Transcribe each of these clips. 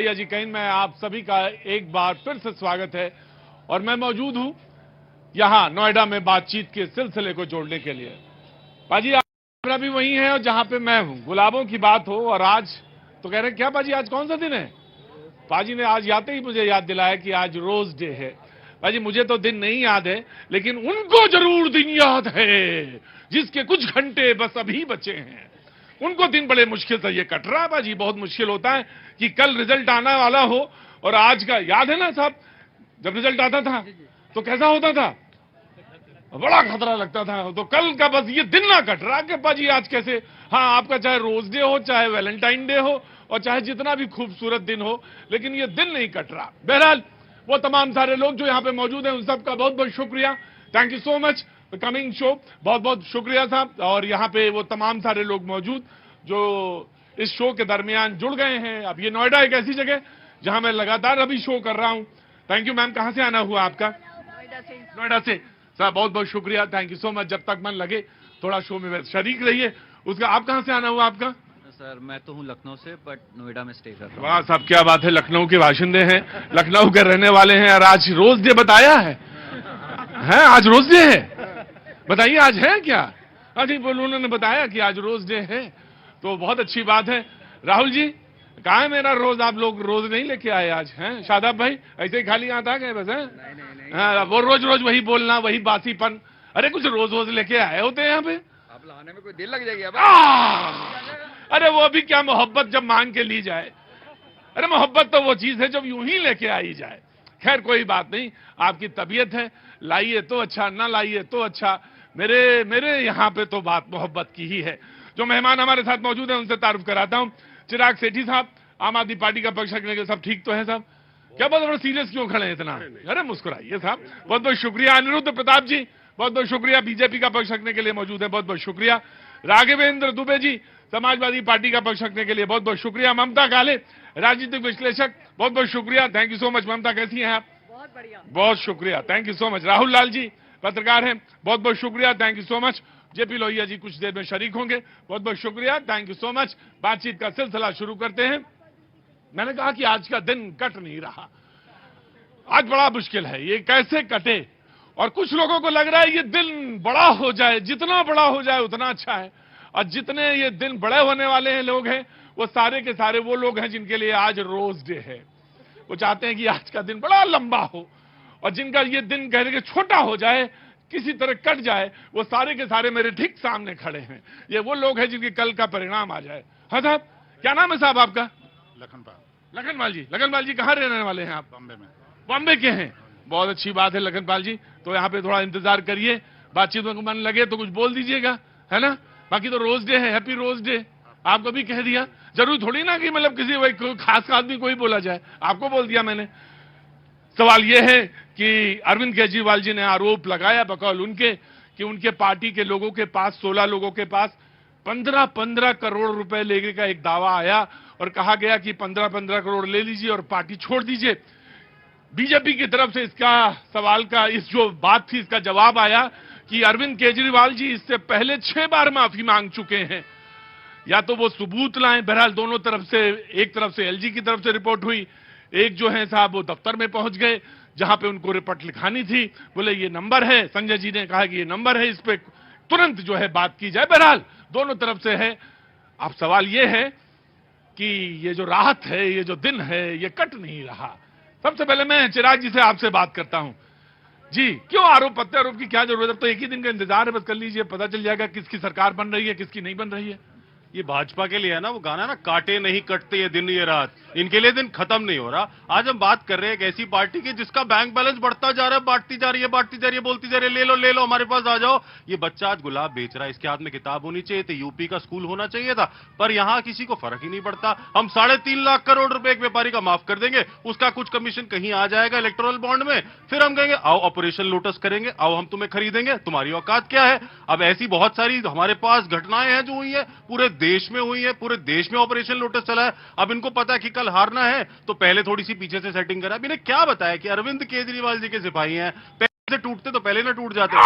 जी कहीं मैं आप सभी का एक बार फिर से स्वागत है और मैं मौजूद हूं यहां नोएडा में बातचीत के सिलसिले को जोड़ने के लिए। बाजी आप भी वही है और जहां पे मैं हूं, गुलाबों की बात हो और आज तो कह रहे क्या बाजी आज कौन सा दिन है? बाजी ने आज आते ही मुझे याद दिलाया कि आज रोज डे है। बाजी मुझे तो दिन नहीं याद है लेकिन उनको जरूर दिन याद है जिसके कुछ घंटे बस अभी बचे हैं। उनको दिन बड़े मुश्किल से ये कट रहा है बाजी। बहुत मुश्किल होता है कि कल रिजल्ट आने वाला हो और आज का याद है ना साहब, जब रिजल्ट आता था तो कैसा होता था, बड़ा खतरा लगता था। तो कल का बस ये दिन ना कट रहा कि बाजी आज कैसे। हाँ आपका चाहे रोज डे हो, चाहे वैलेंटाइन डे हो और चाहे जितना भी खूबसूरत दिन हो, लेकिन ये दिन नहीं कट रहा। बहरहाल वो तमाम सारे लोग जो यहाँ पे मौजूद हैं उन सबका बहुत बहुत शुक्रिया। Thank you so much coming show, बहुत बहुत शुक्रिया साहब। और यहाँ पे वो तमाम सारे लोग मौजूद जो इस शो के दरमियान जुड़ गए हैं। अब ये नोएडा एक ऐसी जगह जहां मैं लगातार अभी शो कर रहा हूं। थैंक यू मैम, कहां से आना हुआ आपका? नोएडा से साहब, बहुत बहुत शुक्रिया, थैंक यू सो मच। जब तक मन लगे थोड़ा शो में शरीक रहिए। उसका आप कहां से आना हुआ आपका? सर मैं तो हूँ लखनऊ से, बट नोएडा में स्टे कर रहा हूँ। वाह साहब क्या बात है, लखनऊ के बाशिंदे हैं, लखनऊ के रहने वाले हैं और आज रोज डे बताया है आज रोज डे है। बताइए आज है क्या? अभी उन्होंने बताया कि आज रोज डे है तो बहुत अच्छी बात है। राहुल जी कहाँ है मेरा रोज? आप लोग रोज नहीं लेके आए आज हैं? शादाब भाई ऐसे ही खाली आता गए बस है? हाँ, वो रोज रोज वही बोलना, वही बासीपन। अरे कुछ रोज रोज लेके आए होते हैं यहाँ पे। आप लाने में कोई देर लग जाएगी। अरे वो भी क्या मोहब्बत जब मांग के ली जाए। अरे मोहब्बत तो वो चीज है जब यूं ही लेके आई जाए। खैर कोई बात नहीं, आपकी तबीयत है, लाइए तो अच्छा, ना लाइए तो अच्छा। मेरे यहाँ पे तो बात मोहब्बत की ही है। जो मेहमान हमारे साथ मौजूद हैं उनसे तारुफ कराता हूं। चिराग सेठी साहब, आम आदमी पार्टी का पक्ष रखने के सब ठीक तो है साहब? क्या बहुत बड़ा सीरियस क्यों खड़े हैं इतना? अरे मुस्कुराइए साहब, बहुत बहुत शुक्रिया। अनिरुद्ध प्रताप जी बहुत बहुत शुक्रिया, बीजेपी का पक्ष रखने के लिए मौजूद है, बहुत बहुत शुक्रिया। राघवेंद्र दुबे जी समाजवादी पार्टी का पक्ष रखने के लिए बहुत बहुत शुक्रिया। ममता काले राजनीतिक विश्लेषक, बहुत बहुत शुक्रिया, thank you so much. Mamata कैसी हैं आप? बहुत बढ़िया, बहुत शुक्रिया, thank you so much. Rahul Lal ji पत्रकार हैं, बहुत बहुत शुक्रिया, thank you so much. JP Lohia ji कुछ देर में शरीक होंगे, बहुत बहुत शुक्रिया, थैंक यू सो मच। बातचीत का सिलसिला शुरू करते हैं। मैंने कहा कि आज का दिन कट नहीं रहा, आज बड़ा मुश्किल है ये कैसे कटे। और कुछ लोगों को लग रहा है ये दिन बड़ा हो जाए, जितना बड़ा हो जाए उतना अच्छा है। और जितने ये दिन बड़े होने वाले हैं लोग हैं वो सारे के सारे वो लोग हैं जिनके लिए आज रोज डे है। वो चाहते हैं कि आज का दिन बड़ा लंबा हो और जिनका ये दिन कहने के छोटा हो जाए, किसी तरह कट जाए, वो सारे के सारे मेरे ठीक सामने खड़े हैं। ये वो लोग हैं जिनके कल का परिणाम आ जाए। हाँ साहब, क्या नाम है साहब आपका? लखनपाल जी। लखनपाल जी कहाँ रहने वाले हैं आप? बॉम्बे में। बॉम्बे के हैं, बहुत अच्छी बात है लखनपाल जी। तो यहाँ पे थोड़ा इंतजार करिए, बातचीत में मन लगे तो कुछ बोल दीजिएगा, है ना? बाकी तो रोज डे है, हैप्पी रोज डे। आपको भी कह दिया, जरूरी थोड़ी ना कि मतलब किसी खास आदमी को ही बोला जाए, आपको बोल दिया मैंने। सवाल यह है कि अरविंद केजरीवाल जी ने आरोप लगाया बकौल उनके कि उनके पार्टी के लोगों के पास 16 लोगों के पास 15-15 करोड़ रुपए लेने का एक दावा आया और कहा गया कि 15-15 करोड़ ले लीजिए और पार्टी छोड़ दीजिए। बीजेपी की तरफ से इसका सवाल का इस जो बात थी इसका जवाब आया कि अरविंद केजरीवाल जी इससे पहले 6 बार माफी मांग चुके हैं, या तो वो सबूत लाएं। बहरहाल दोनों तरफ से, एक तरफ से एलजी की तरफ से रिपोर्ट हुई, एक जो है साहब वो दफ्तर में पहुंच गए जहां पे उनको रिपोर्ट लिखानी थी। बोले ये नंबर है, संजय जी ने कहा कि ये नंबर है, इस पे तुरंत जो है बात की जाए। बहरहाल दोनों तरफ से है। अब सवाल ये है कि ये जो राहत है, ये जो दिन है, ये कट नहीं रहा। सबसे पहले मैं चिराग जी से आपसे बात करता हूं जी, क्यों आरोप प्रत्यारोप की क्या जरूरत है? तो एक ही दिन का इंतजार है, बस कर लीजिए, पता चल जाएगा किसकी सरकार बन रही है, किसकी नहीं बन रही है। ये भाजपा के लिए है ना वो गाना ना, काटे नहीं कटते ये दिन ये रात, इनके लिए दिन खत्म नहीं हो रहा। आज हम बात कर रहे हैं एक ऐसी पार्टी की जिसका बैंक बैलेंस बढ़ता जा रहा है, बांटती जा रही है, बोलती जा रही है, ले लो हमारे पास आ जाओ। ये बच्चा आज गुलाब बेच रहा है, इसके हाथ में किताब होनी चाहिए थी, यूपी का स्कूल होना चाहिए था, पर यहां किसी को फर्क ही नहीं पड़ता। हम 3.5 लाख करोड़ रुपए एक व्यापारी का माफ कर देंगे, उसका कुछ कमीशन कहीं आ जाएगा इलेक्टोरल बॉन्ड में, फिर हम कहेंगे आओ ऑपरेशन लोटस करेंगे, आओ हम तुम्हें खरीदेंगे, तुम्हारी औकात क्या है? अब ऐसी बहुत सारी हमारे पास घटनाएं हैं जो हुई है, पूरे देश में हुई है, पूरे देश में ऑपरेशन लोटस चला है। अब इनको पता है कि कल हारना है तो पहले थोड़ी सी पीछे से सेटिंग करा। अब इन्हें क्या बताया कि अरविंद केजरीवाल जी के सिपाही हैं, पहले से टूटते तो पहले ना टूट जाते।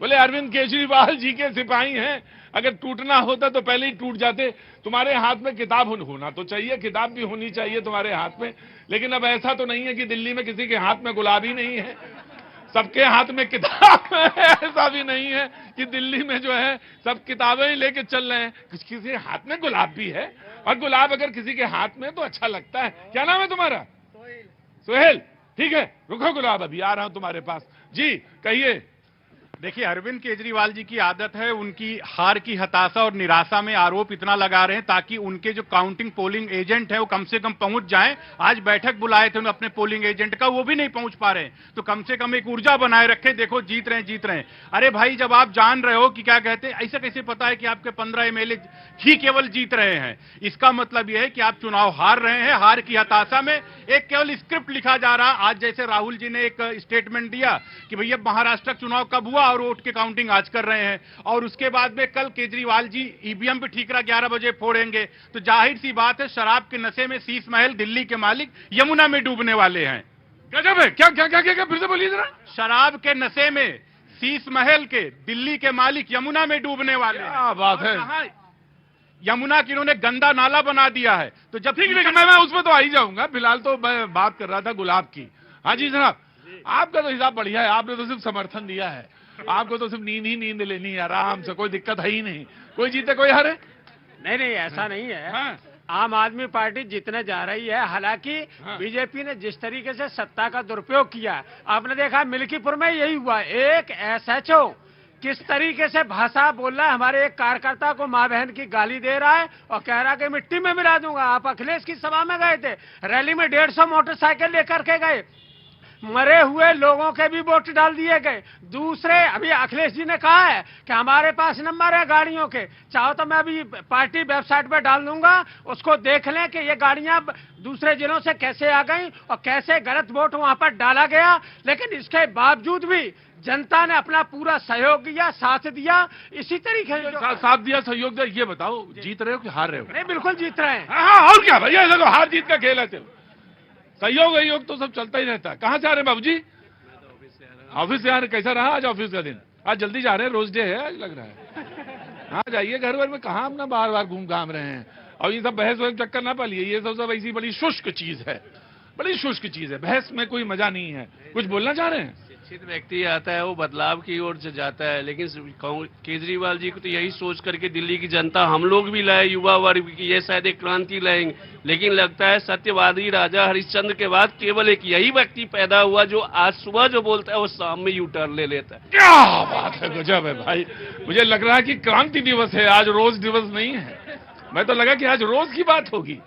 बोले अरविंद केजरीवाल जी के सिपाही हैं, अगर टूटना होता तो पहले ही टूट जाते। तुम्हारे हाथ में किताब होना तो चाहिए, किताब भी होनी चाहिए तुम्हारे हाथ में, लेकिन अब ऐसा तो नहीं है कि दिल्ली में किसी के हाथ में गुलाबी नहीं है, सबके हाथ में किताब है। ऐसा भी नहीं है कि दिल्ली में जो है सब किताबें ही लेके चल रहे हैं, किसी के हाथ में गुलाब भी है, और गुलाब अगर किसी के हाथ में तो अच्छा लगता है। क्या नाम है तुम्हारा? सोहेल। ठीक है, रुको गुलाब, अभी आ रहा हूं तुम्हारे पास। जी कहिए। देखिए, अरविंद केजरीवाल जी की आदत है, उनकी हार की हताशा और निराशा में आरोप इतना लगा रहे हैं ताकि उनके जो काउंटिंग पोलिंग एजेंट है वो कम से कम पहुंच जाएं। आज बैठक बुलाए थे उन्होंने अपने पोलिंग एजेंट का, वो भी नहीं पहुंच पा रहे हैं, तो कम से कम एक ऊर्जा बनाए रखे, देखो जीत रहे हैं जीत रहे हैं। अरे भाई, जब आप जान रहे हो कि क्या कहते हैं, ऐसे कैसे पता है कि आपके 15 MLA ही केवल जीत रहे हैं? इसका मतलब यह है कि आप चुनाव हार रहे हैं। हार की हताशा में एक केवल स्क्रिप्ट लिखा जा रहा। आज जैसे राहुल जी ने एक स्टेटमेंट दिया कि भैया महाराष्ट्र चुनाव कब हुआ और वोट की काउंटिंग आज कर रहे हैं, और उसके बाद में कल केजरीवाल जी ईवीएम पे ठीकरा 11 बजे फोड़ेंगे, तो जाहिर सी बात है शराब के नशे में शीश महल दिल्ली के मालिक यमुना में डूबने वाले हैं। गजब है। क्या क्या क्या क्या, क्या फिर से बोलिए जरा। शराब के नशे में शीश महल के दिल्ली के मालिक यमुना में डूबने वाले हैं। क्या बात है। कहां यमुना की इन्होंने गंदा नाला बना दिया है। तो जब ठीक है, मैं उसमें तो आ ही जाऊंगा, फिलहाल तो मैं बात कर रहा था गुलाब की। हाँ जी जनाब, आपका तो हिसाब बढ़िया है, आपने तो सिर्फ समर्थन दिया है, आपको तो सिर्फ नींद ही नींद लेनी है आराम से, कोई दिक्कत है ही नहीं, कोई जीते कोई हारे। नहीं नहीं, ऐसा नहीं है। हाँ। आम आदमी पार्टी जीतने जा रही है। हालांकि हाँ। बीजेपी ने जिस तरीके से सत्ता का दुरुपयोग किया, आपने देखा मिल्कीपुर में यही हुआ। एक SHO किस तरीके से भाषा बोल रहा है, हमारे एक कार्यकर्ता को माँ बहन की गाली दे रहा है और कह रहा है कि मिट्टी में मिला दूंगा। आप अखिलेश की सभा में गए थे, रैली में 150 मोटरसाइकिल लेकर के गए, मरे हुए लोगों के भी वोट डाल दिए गए। दूसरे, अभी अखिलेश जी ने कहा है कि हमारे पास नंबर है गाड़ियों के, चाहो तो मैं अभी पार्टी वेबसाइट पे डाल दूंगा, उसको देख लें कि ये गाड़ियां दूसरे जिलों से कैसे आ गई और कैसे गलत वोट वहां पर डाला गया। लेकिन इसके बावजूद भी जनता ने अपना पूरा सहयोग दिया, साथ दिया। इसी तरीके से साथ दिया, सहयोग दिया। ये बताओ, जीत रहे हो कि हार रहे हो? नहीं, बिल्कुल जीत रहे हैं। हाँ, और क्या भैया, ये तो हार जीत का खेल है, सहयोग तो सब चलता ही रहता है। कहाँ जा रहे हैं बाबू जी? ऑफिस से आ रहे। कैसा रहा आज ऑफिस का दिन? आज जल्दी जा रहे हैं, रोज डे है आज लग रहा है। हाँ जाइए, घर भर में कहाँ अपना बार बार घूम घाम रहे हैं, और ये सब बहस वहस चक्कर ना पालिए, ये सब ऐसी बड़ी शुष्क चीज है, बड़ी शुष्क चीज है, बहस में कोई मजा नहीं है। कुछ बोलना चाह रहे हैं? शिक्षित व्यक्ति आता है वो बदलाव की ओर से जाता है, लेकिन केजरीवाल जी को तो यही सोच करके दिल्ली की जनता, हम लोग भी लाए युवा वर्ग की, ये शायद एक क्रांति लाएंगे, लेकिन लगता है सत्यवादी राजा हरिश्चंद्र के बाद केवल एक यही व्यक्ति पैदा हुआ जो आज सुबह जो बोलता है वो शाम में यू टर्न ले लेता है। क्या बात है, गजब है भाई। मुझे लग रहा है कि क्रांति दिवस है आज, रोज दिवस नहीं है। मैं तो लगा कि आज रोज की बात होगी।